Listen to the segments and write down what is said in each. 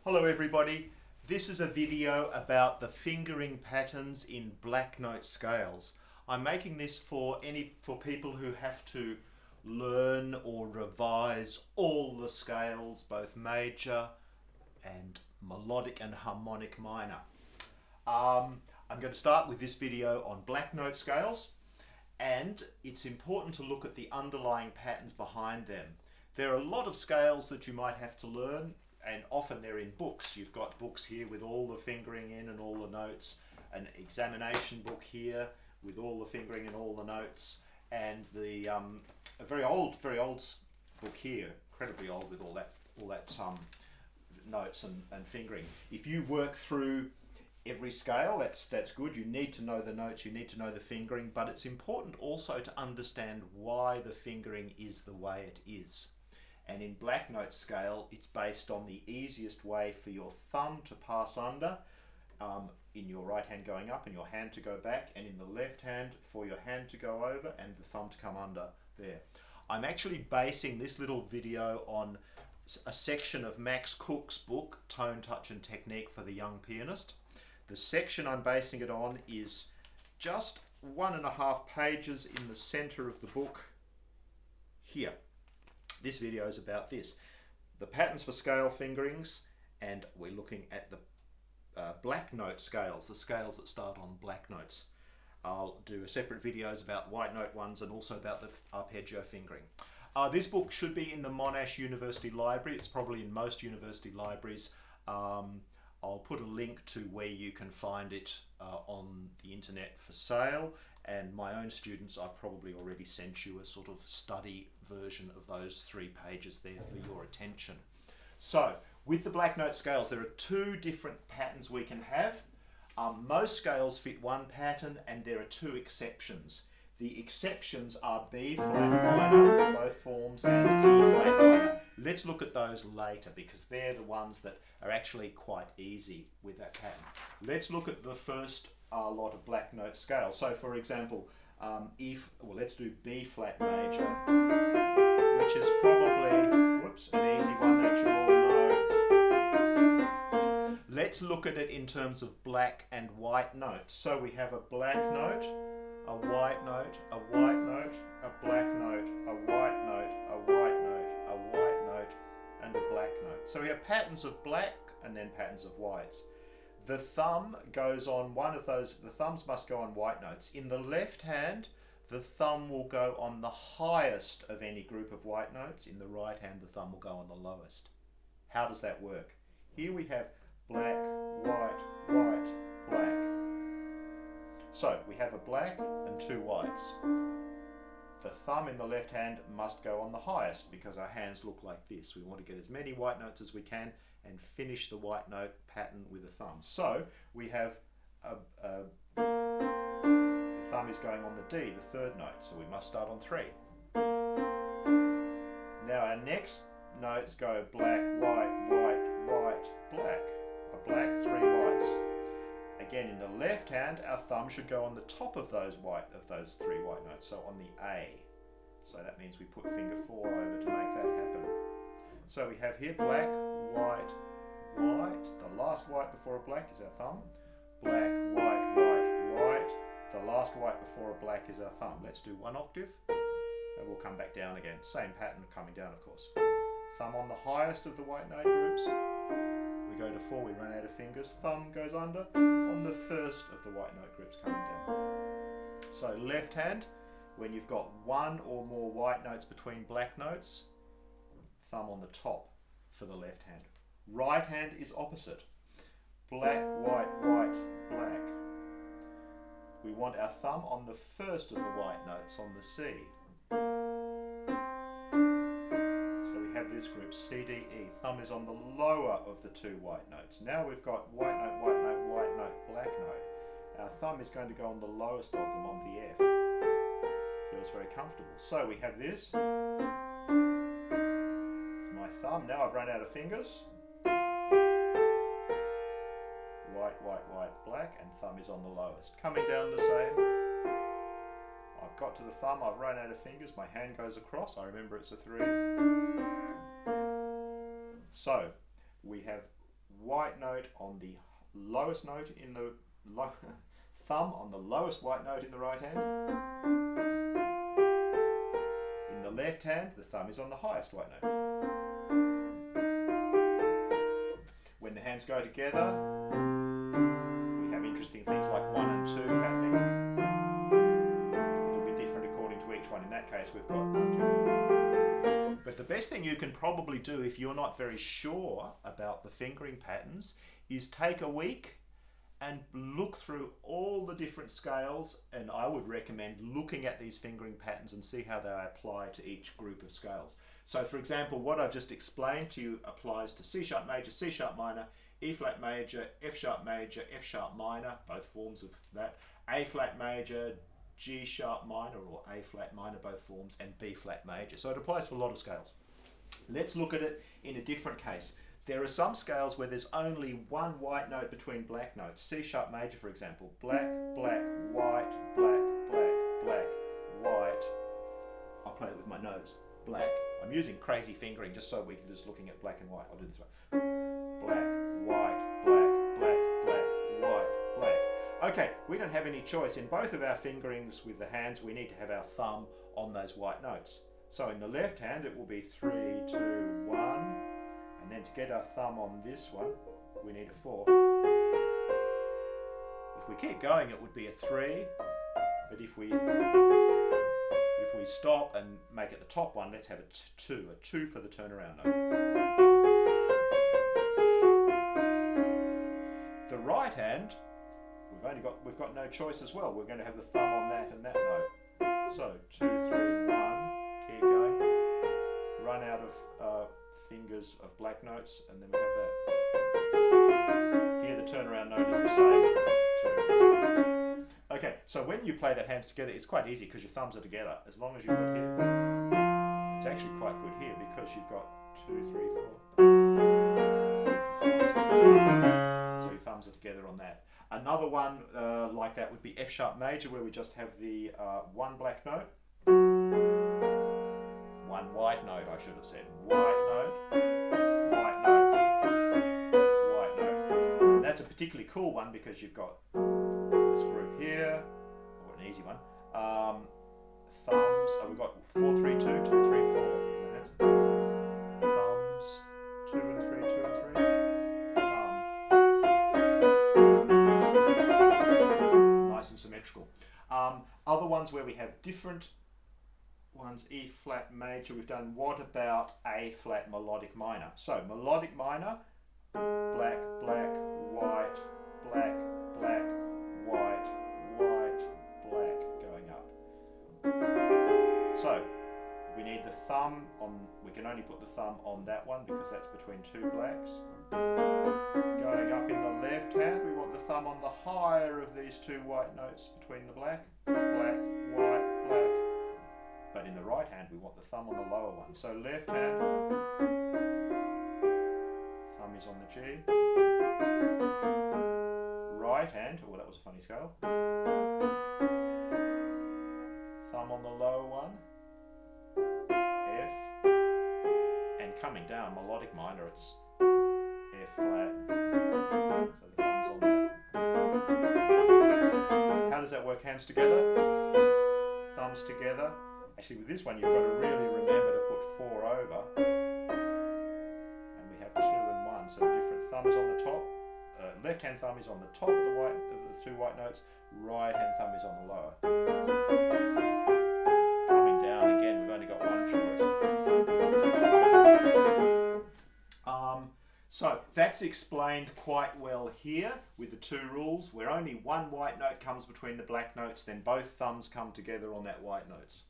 Hello everybody, this is a video about the fingering patterns in black note scales. I'm making this for people who have to learn or revise all the scales, both major and melodic and harmonic minor. I'm going to start with this video on black note scales, and it's important to look at the underlying patterns behind them. There are a lot of scales that you might have to learn, and often they're in books. You've got books here with all the fingering in and all the notes, an examination book here with all the fingering and all the notes, and a very old book here, incredibly old, with all that notes and fingering. If you work through every scale, that's good. You need to know the notes, you need to know the fingering, but it's important also to understand why the fingering is the way it is. And in black note scale, it's based on the easiest way for your thumb to pass under, in your right hand going up and your hand to go back, and in the left hand for your hand to go over and the thumb to come under there. I'm actually basing this little video on a section of Max Cooke's book, Tone, Touch and Technique for the Young Pianist. The section I'm basing it on is just 1.5 pages in the center of the book here. This video is about this, the patterns for scale fingerings, and we're looking at the black note scales, the scales that start on black notes. I'll do separate videos about white note ones and also about the arpeggio fingering. This book should be in the Monash University Library. It's probably in most university libraries. I'll put a link to where you can find it on the internet for sale, and my own students, I've probably already sent you a sort of study version of those 3 pages there for your attention. So with the black note scales, there are 2 different patterns we can have. Most scales fit one pattern, and there are 2 exceptions. The exceptions are B flat minor, both forms, and E flat minor. Let's look at those later because they're the ones that are actually quite easy with that pattern. Let's look at the first lot of black note scales. So for example, let's do B flat major, which is probably, an easy one that you all know. Let's look at it in terms of black and white notes. So we have a black note, a white note, a white note, a black note, a white note, a white note, a white note, and a black note. So we have patterns of black and then patterns of whites. The thumb goes on one of those, the thumbs must go on white notes. In the left hand, the thumb will go on the highest of any group of white notes. In the right hand, the thumb will go on the lowest. How does that work? Here we have black, white, white, black. So we have a black and 2 whites. The thumb in the left hand must go on the highest because our hands look like this. We want to get as many white notes as we can and finish the white note pattern with a thumb. So we have the thumb is going on the D, the 3rd note, so we must start on 3. Now our next notes go black, white, white, white, black. A black, 3 whites. Again, in the left hand, our thumb should go on the top of those 3 white notes, so on the A. So that means we put finger 4 over to make that happen. So we have here black, white, white. The last white before a black is our thumb. Black, white, white, white. The last white before a black is our thumb. Let's do 1 octave, and we'll come back down again. Same pattern coming down, of course. Thumb on the highest of the white note groups. We go to 4, we run out of fingers. Thumb goes under on the first of the white note groups coming down. So left hand, when you've got 1 or more white notes between black notes, thumb on the top for the left hand. Right hand is opposite. Black, white, white, black. We want our thumb on the first of the white notes on the C. So we have this group C, D, E. Thumb is on the lower of the 2 white notes. Now we've got white note, white note, white note, black note. Our thumb is going to go on the lowest of them, on the F. Feels very comfortable. So we have this. My thumb. Now I've run out of fingers. White, white, white, black, and thumb is on the lowest. Coming down the same. I've got to the thumb, I've run out of fingers, my hand goes across, I remember it's a 3. So we have white note on the lowest note in the thumb on the lowest white note in the right hand. In the left hand, the thumb is on the highest white note. When the hands go together, we have interesting things like 1 and 2 happening. It'll be different according to each one. In that case, we've got 1, 2, 3. But the best thing you can probably do if you're not very sure about the fingering patterns is take a week and look through all the different scales, and I would recommend looking at these fingering patterns and see how they apply to each group of scales. So for example, what I've just explained to you applies to C sharp major, C sharp minor, E flat major, F sharp minor, both forms of that, A flat major, G sharp minor or A flat minor, both forms, and B flat major. So it applies to a lot of scales. Let's look at it in a different case. There are some scales where there's only one white note between black notes. C sharp major, for example. Black, black, white, black, black, black, white. I'll play it with my nose. Black. I'm using crazy fingering just so we can just looking at black and white. I'll do this one. Black, white, black, black, black, white, black. Okay, we don't have any choice. In both of our fingerings with the hands, we need to have our thumb on those white notes. So in the left hand, it will be 3, 2, 1. And then to get our thumb on this one, we need a 4. If we keep going, it would be a 3. But if we stop and make it the top one, let's have a 2 for the turnaround note. The right hand, we've got no choice as well. We're going to have the thumb on that and that note. So 2, 3, 1. Keep going. Run out of fingers of black notes, and then we have that. Here the turnaround note is the same. 2. Okay, so when you play that hands together, it's quite easy because your thumbs are together. As long as you've got here, it's actually quite good here because you've got 2, 3, 4. So your thumbs are together on that. Another one like that would be F sharp major, where we just have the one black note. One white note, I should have said. White note, white note, white note. And that's a particularly cool one because you've got this group here, or an easy one. Thumbs, we've got 4, 3, 2, 2, 3, 4 in that. Thumbs, 2 and 3, 2 and 3. Nice and symmetrical. Other ones where we have different one's E flat major we've done. What about A flat melodic minor? So melodic minor, black, black, white, black, black, white, white, black, going up. So we need the thumb on, we can only put the thumb on that one because that's between two blacks. Going up in the left hand, we want the thumb on the higher of these two white notes between the black, black, white, black. But in the right hand, we want the thumb on the lower one. So left hand, thumb is on the G. Right hand, oh that was a funny scale. Thumb on the lower one, F. And coming down, melodic minor, it's F flat. So the thumb's on that. How does that work? Hands together, thumbs together. Actually, with this one, you've got to really remember to put 4 over. And we have 2 and 1, so the different thumbs on the top. Left hand thumb is on the top of the two white notes. Right hand thumb is on the lower. Coming down again, we've only got one choice. So that's explained quite well here with the two rules, where only one white note comes between the black notes, then both thumbs come together on that white notes.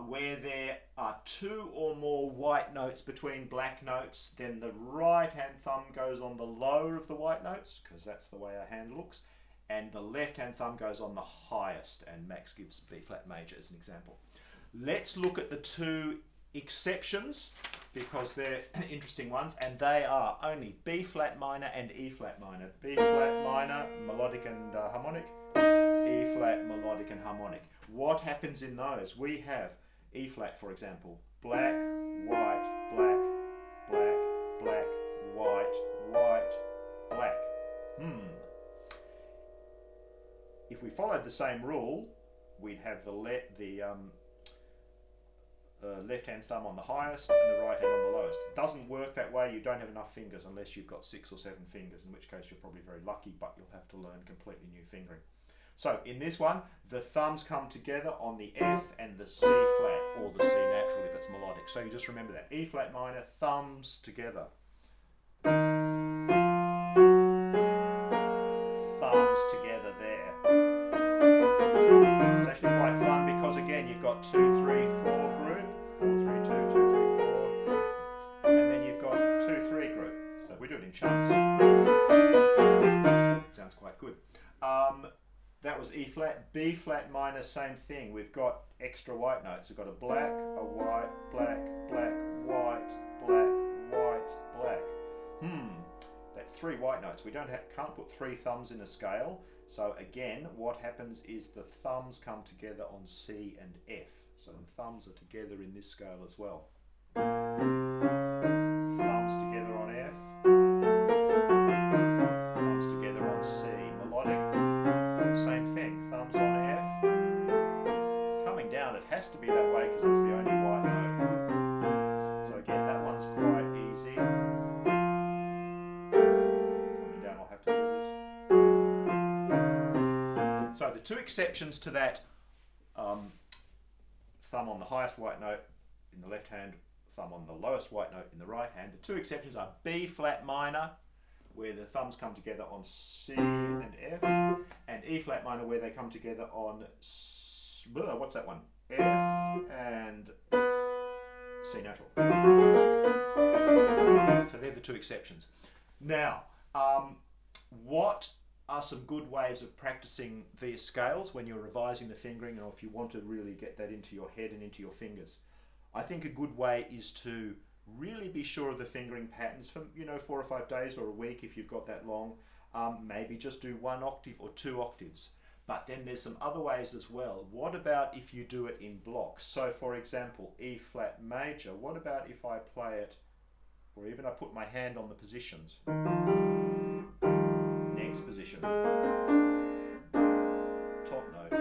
Where there are 2 or more white notes between black notes, then the right hand thumb goes on the lower of the white notes, because that's the way our hand looks, and the left hand thumb goes on the highest, and Max gives B flat major as an example. Let's look at the 2 exceptions, because they're interesting ones, and they are only B flat minor and E flat minor. B flat minor, melodic and harmonic, E flat, melodic and harmonic. What happens in those? We have E flat, for example, black, white, black, black, black, white, if we followed the same rule, we'd have the left hand thumb on the highest and the right hand on the lowest. It doesn't work that way. You don't have enough fingers unless you've got 6 or 7 fingers, in which case you're probably very lucky, but you'll have to learn completely new fingering. So in this one, the thumbs come together on the F and the C flat, or the C natural if it's melodic. So you just remember that. E flat minor, thumbs together. Thumbs together there. It's actually quite fun because again you've got 2, 3, 4 group, 4, 3, 2, 2, 3, 4, and then you've got 2, 3 group. So we do it in chunks. It sounds quite good. That was E flat. B flat minor, same thing. We've got extra white notes. We've got a black, a white, black, black, white, black, white, black. That's 3 white notes. We can't put 3 thumbs in a scale. So again, what happens is the thumbs come together on C and F. So the thumbs are together in this scale as well. Thumbs together on F. Thumbs together on C. Melodic. Same thing. Thumbs on F. Coming down, it has to be that way because it's the only white note. So again, that one's quite easy. Coming down, I'll have to do this. So the 2 exceptions to that, thumb on the highest white note in the left hand, thumb on the lowest white note in the right hand. The 2 exceptions are B flat minor, where the thumbs come together on C and F, and E flat minor, where they come together on what's that one? F and C natural. So they're the 2 exceptions. Now, what are some good ways of practicing these scales when you're revising the fingering, or if you want to really get that into your head and into your fingers? I think a good way is to really be sure of the fingering patterns for 4 or 5 days or a week if you've got that long. Maybe just do 1 octave or 2 octaves. But then there's some other ways as well. What about if you do it in blocks? So for example, E flat major, what about if I play it, or even I put my hand on the positions? Next position, top note.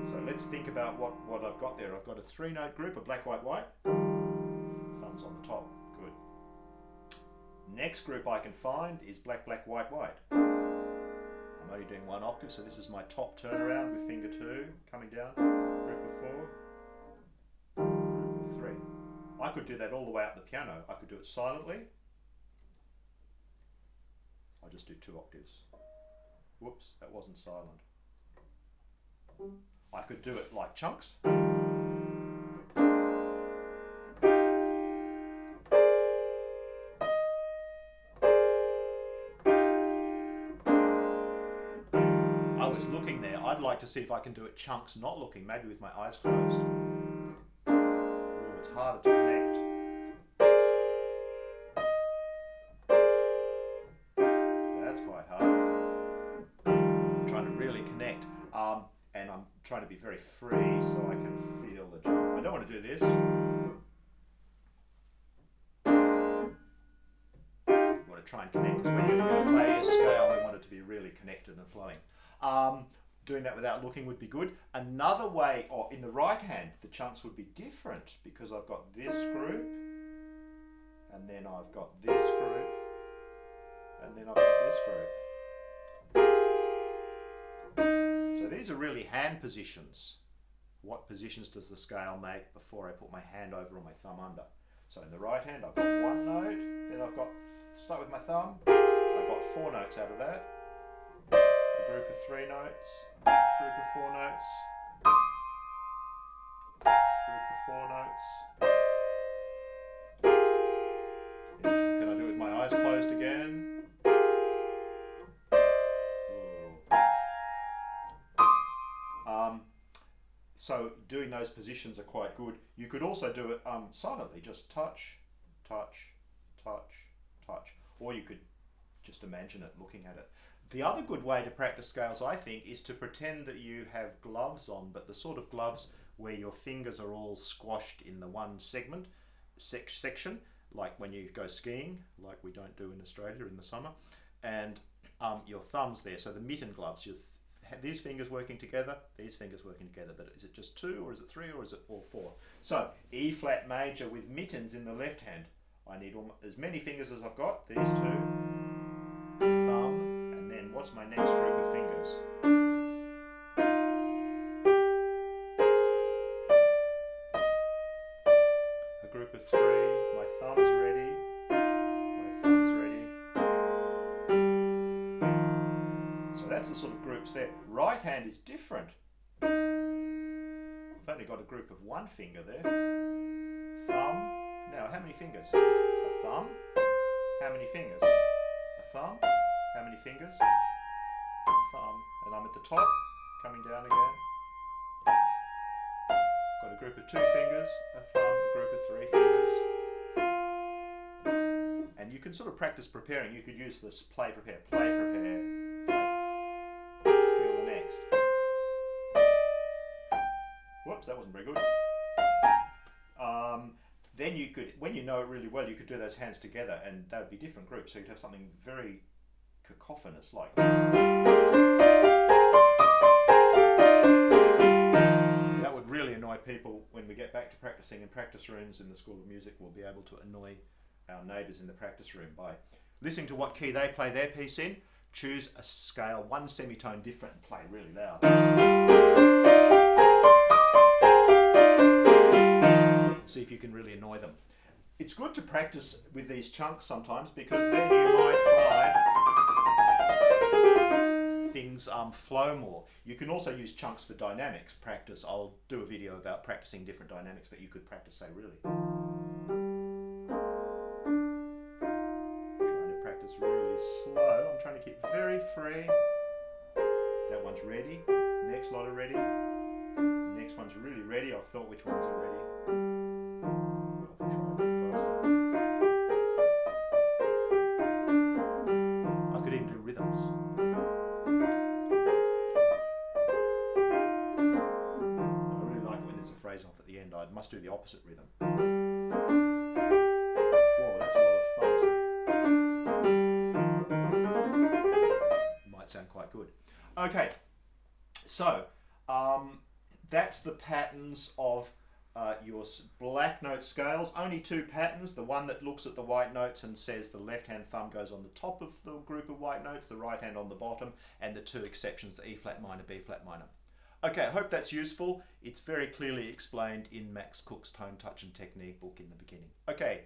So let's think about what I've got there. I've got a 3-note group, a black, white, white. Thumbs on the top, good. Next group I can find is black, black, white, white. I'm only doing 1 octave, so this is my top turnaround with finger 2, coming down, group of 4, group of 3. I could do that all the way up the piano. I could do it silently. I'll just do 2 octaves. Whoops, that wasn't silent. I could do it like chunks. I was looking there. I'd like to see if I can do it chunks, not looking, maybe with my eyes closed. Oh, it's harder to connect. That's quite hard. I'm trying to really connect. And I'm trying to be very free so I can feel the jump. I don't want to do this. You want to try and connect, because when you're going to play a scale, we want it to be really connected and flowing. Doing that without looking would be good. Another way, or in the right hand, the chunks would be different, because I've got this group, and then I've got this group, and then I've got this group. So these are really hand positions. What positions does the scale make before I put my hand over or my thumb under? So in the right hand, I've got 1 note, then I've got, start with my thumb, I've got 4 notes out of that. A group of 3 notes, group of 4 notes, group of 4 notes. Can I do it with my eyes closed again? So doing those positions are quite good. You could also do it silently, just touch, touch, touch, touch. Or you could just imagine it, looking at it. The other good way to practice scales, I think, is to pretend that you have gloves on, but the sort of gloves where your fingers are all squashed in the one segment, section, like when you go skiing, like we don't do in Australia in the summer. And your thumbs there. So the mitten gloves, these fingers working together, these fingers working together. But is it just 2, or is it 3, or is it all 4? So E flat major with mittens in the left hand. I need as many fingers as I've got. These 2, thumb, and then what's my next group of fingers? A group of 3. My thumb's ready. My thumb's ready. So that's the sort of groups there. Right hand is different. I've only got a group of 1 finger there. Thumb. Now, how many fingers? A thumb. How many fingers? A thumb. How many fingers? A thumb. And I'm at the top, coming down again. Got a group of 2 fingers, a thumb, a group of 3 fingers. And you can sort of practice preparing. You could use this play, prepare, play, prepare. Feel the next. Whoops, that wasn't very good. Then you could, when you know it really well, you could do those hands together and that would be different groups. So you'd have something very cacophonous like that. Would really annoy people when we get back to practicing in practice rooms in the School of Music. We'll be able to annoy our neighbours in the practice room by listening to what key they play their piece in. Choose a scale 1 semitone different and play really loud. See if you can really annoy them. It's good to practice with these chunks sometimes because then you might find things flow more. You can also use chunks for dynamics practice. I'll do a video about practicing different dynamics, but you could practice, say, really. Trying to practice really slow. I'm trying to keep very free. That one's ready. Next lot are ready. Next one's really ready. I've thought which ones are ready. I could even do rhythms. I really like it when there's a phrase off at the end. I must do the opposite rhythm. Whoa, that's a lot of thumbs. Might sound quite good. Okay, so that's the patterns of your black note scales. Only 2 patterns. The one that looks at the white notes and says the left hand thumb goes on the top of the group of white notes, the right hand on the bottom, and the 2 exceptions, the E flat minor, B flat minor. Okay, I hope that's useful. It's very clearly explained in Max Cooke's Tone, Touch and Technique book in the beginning. Okay,